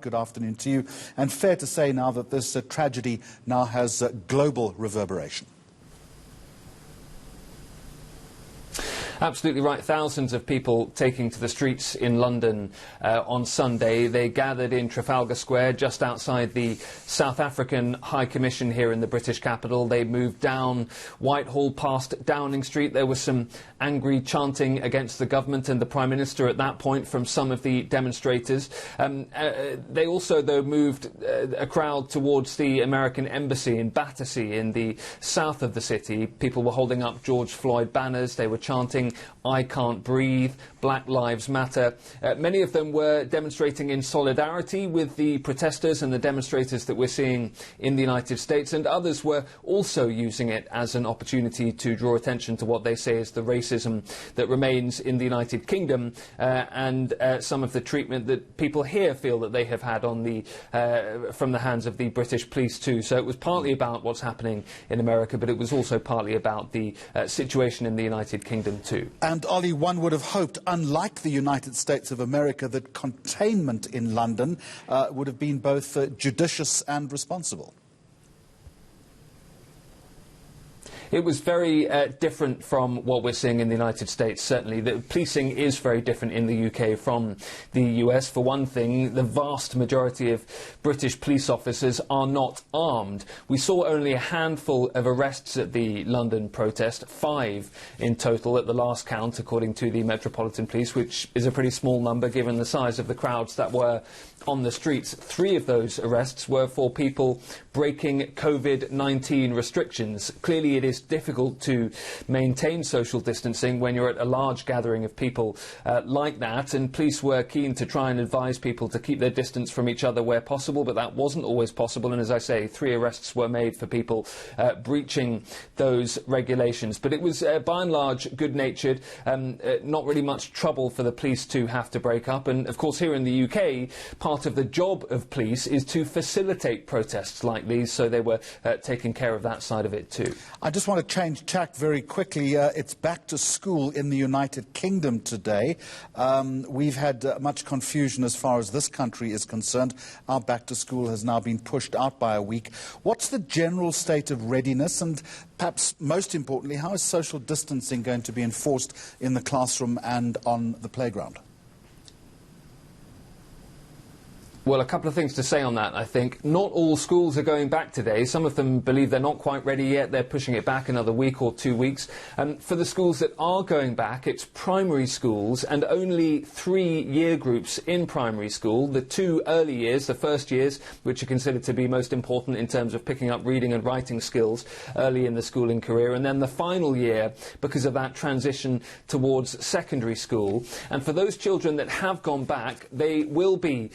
Good afternoon to you. And fair to say now that this tragedy now has global reverberation. Absolutely right. Thousands of people taking to the streets in London on Sunday. They gathered in Trafalgar Square, just outside the South African High Commission here in the British capital. They moved down Whitehall past Downing Street. There was some angry chanting against the government and the Prime Minister at that point from some of the demonstrators. They also, though, moved a crowd towards the American embassy in Battersea in the south of the city. People were holding up George Floyd banners. They were chanting, "I can't breathe," Black Lives Matter. Many of them were demonstrating in solidarity with the protesters and the demonstrators that we're seeing in the United States, and others were also using it as an opportunity to draw attention to what they say is the racism that remains in the United Kingdom and some of the treatment that people here feel that they have had on from the hands of the British police too. So it was partly about what's happening in America, but it was also partly about the situation in the United Kingdom too. And Ollie, one would have hoped, unlike the United States of America, that containment in London would have been both judicious and responsible. It was very different from what we're seeing in the United States, certainly. The policing is very different in the UK from the US. For one thing, the vast majority of British police officers are not armed. We saw only a handful of arrests at the London protest, 5 in total at the last count, according to the Metropolitan Police, which is a pretty small number given the size of the crowds that were on the streets. 3 of those arrests were for people breaking COVID-19 restrictions. Clearly, it is difficult to maintain social distancing when you're at a large gathering of people like that, and police were keen to try and advise people to keep their distance from each other where possible, but that wasn't always possible, and as I say, 3 arrests were made for people breaching those regulations. But it was by and large good-natured, not really much trouble for the police to have to break up, and of course here in the UK, part of the job of police is to facilitate protests like these, so they were taking care of that side of it too. I just want to change tack very quickly. It's back to school in the United Kingdom today. We've had much confusion as far as this country is concerned. Our back to school has now been pushed out by a week. What's the general state of readiness, and perhaps most importantly, how is social distancing going to be enforced in the classroom and on the playground? Well, a couple of things to say on that, I think. Not all schools are going back today. Some of them believe they're not quite ready yet. They're pushing it back another week or 2 weeks. For the schools that are going back, it's primary schools and only 3 year groups in primary school. The 2 early years, the first years, which are considered to be most important in terms of picking up reading and writing skills early in the schooling career, and then the final year because of that transition towards secondary school. And for those children that have gone back, they will be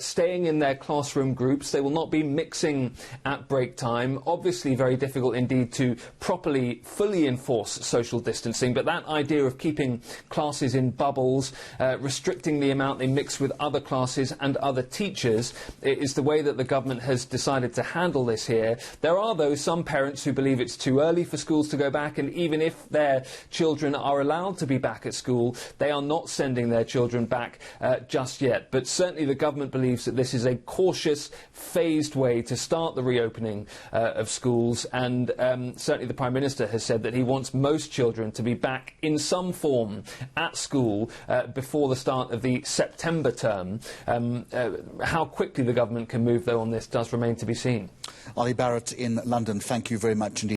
staying in their classroom groups. They will not be mixing at break time. Obviously very difficult indeed to properly, fully enforce social distancing, but that idea of keeping classes in bubbles, restricting the amount they mix with other classes and other teachers, is the way that the government has decided to handle this here. There are, though, some parents who believe it's too early for schools to go back, and even if their children are allowed to be back at school, they are not sending their children back just yet. But certainly the government believes that this is a cautious, phased way to start the reopening of schools, and certainly the Prime Minister has said that he wants most children to be back in some form at school before the start of the September term. How quickly the government can move, though, on this does remain to be seen. Ollie Barrett in London, thank you very much indeed.